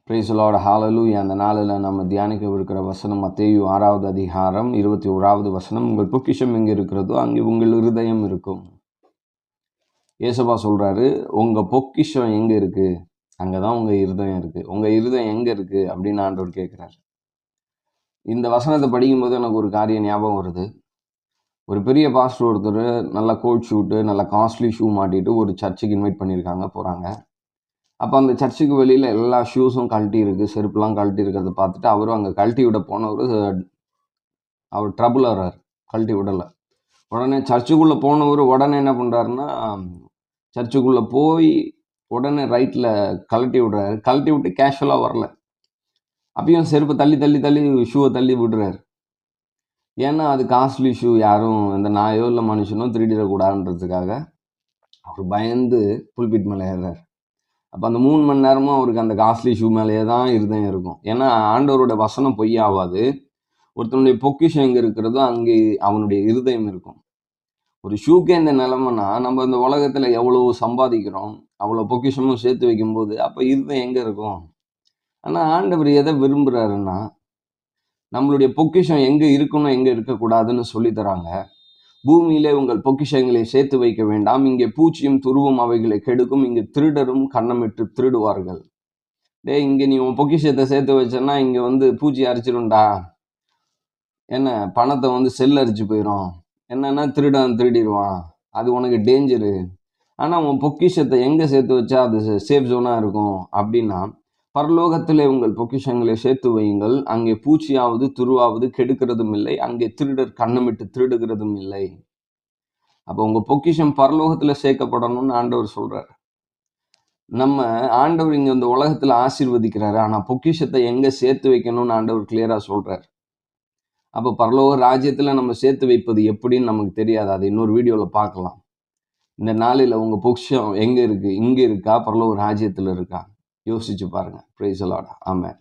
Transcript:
Praise the Lord, ஹalleluya. அந்த நாளில் நம்ம தியானிக்கவிருக்கிற வசனம் மத்தேயு 6வது அதிகாரம் 21வது வசனம். உங்கள் பொக்கிஷம் எங்கே இருக்கிறதோ அங்கே உங்கள் இருதயம் இருக்கும். இயேசுவா சொல்றாரு, உங்க பொக்கிஷம் எங்க இருக்கு அங்கதான் உங்க இருதயம் இருக்கு. உங்க இருதயம் எங்க இருக்கு அப்படின்னு ஆண்டவர் கேட்கிறார். இந்த வசனத்தை படிக்கும்போது எனக்கு ஒரு காரியம் ஞாபகம் வருது. ஒரு பெரிய பாஸ்டர் ஒருத்தர் நல்ல கோட் ஷூட்டு, நல்ல காஸ்ட்லி ஷூ மாட்டிட்டு ஒரு சர்ச்சுக்கு இன்வைட் பண்ணியிருக்காங்க, போகிறாங்க. அப்போ அந்த சர்ச்சுக்கு வெளியில் எல்லா ஷூஸும் கழட்டி இருக்குது, செருப்புலாம் கழட்டி இருக்கிறத பார்த்துட்டு அவரும் அங்கே கழட்டி விட போனவர் அவர் ட்ரபுள் ஆகிறார், கழட்டி விடலை. உடனே சர்ச்சுக்குள்ளே போனவர் உடனே என்ன பண்ணுறாருன்னா, சர்ச்சுக்குள்ளே போய் உடனே ரைட்டில் கழட்டி விடுறாரு. கழட்டி விட்டு கேஷுவலாக வரல, அப்பயும் செருப்பை தள்ளி தள்ளி தள்ளி ஷூவை தள்ளி விடுறாரு. ஏன்னா அது காஸ்ட்லி ஷூ, யாரும் இந்த நாயோ இல்லை மனுஷனோ திருடிடக்கூடாதுன்றதுக்காக அவர் பயந்து புல்பிட் மேலே ஏறுறாரு. அப்போ அந்த 3 மணி நேரமும் அவருக்கு அந்த காஸ்ட்லி ஷூ மேலேயே தான் இருதயம் இருக்கும். ஏன்னா ஆண்டவரோட வசனம் பொய்யாவாது. ஒருத்தனுடைய பொக்கிஷம் எங்கே இருக்கிறதோ அங்கே அவனுடைய இருதயம் இருக்கும். ஒரு ஷூக்கே இந்த நிலைமைனா, நம்ம இந்த உலகத்தில் எவ்வளோ சம்பாதிக்கிறோம், அவ்வளோ பொக்கிஷமும் சேர்த்து வைக்கும்போது அப்போ இருதயம் எங்கே இருக்கும்? ஆனால் ஆண்டவர் எதை விரும்புகிறாருன்னா, நம்மளுடைய பொக்கிஷம் எங்கே இருக்கணும் எங்கே இருக்கக்கூடாதுன்னு சொல்லித்தராங்க. பூமியிலே உங்கள் பொக்கிஷங்களை சேர்த்து வைக்க வேண்டாம், இங்கே பூச்சியும் துருவும் அவைகளை கெடுக்கும், இங்கே திருடரும் கன்னமிட்டு திருடுவார்கள். இங்கே நீ உன் பொக்கிஷத்தை சேர்த்து வச்சேன்னா இங்கே பூச்சி அரிச்சிடும்டா, என்ன பணத்தை செல் அரிச்சு போயிடும், என்னன்னா திருடன் திருடிடுவான், அது உனக்கு டேஞ்சரு. ஆனால் உன் பொக்கிஷத்தை எங்கே சேர்த்து வச்சா அது சேஃப் ஜோனாக இருக்கும் அப்படின்னா, பரலோகத்திலே உங்கள் பொக்கிஷங்களை சேர்த்து வையுங்கள், அங்கே பூச்சியாவது துருவாவது கெடுக்கிறதும் இல்லை, அங்கே திருடர் கண்ணமிட்டு திருடுகிறதும் இல்லை. அப்போ உங்க பொக்கிஷம் பரலோகத்தில் சேர்க்கப்படணும்னு ஆண்டவர் சொல்றாரு. நம்ம ஆண்டவர் இங்க இந்த உலகத்துல ஆசீர்வதிக்கிறாரு, ஆனா பொக்கிஷத்தை எங்க சேர்த்து வைக்கணும்னு ஆண்டவர் கிளியரா சொல்றாரு. அப்போ பரலோக ராஜ்யத்துல நம்ம சேர்த்து வைப்பது எப்படின்னு நமக்கு தெரியாது, அதை இன்னொரு வீடியோல பார்க்கலாம். இந்த நாளில் உங்க பொக்கிஷம் எங்க இருக்கு? இங்க இருக்கா, பரலோக ராஜ்யத்துல இருக்கா? யோசிச்சு பாருங்க. Praise the Lord. ஆமென்.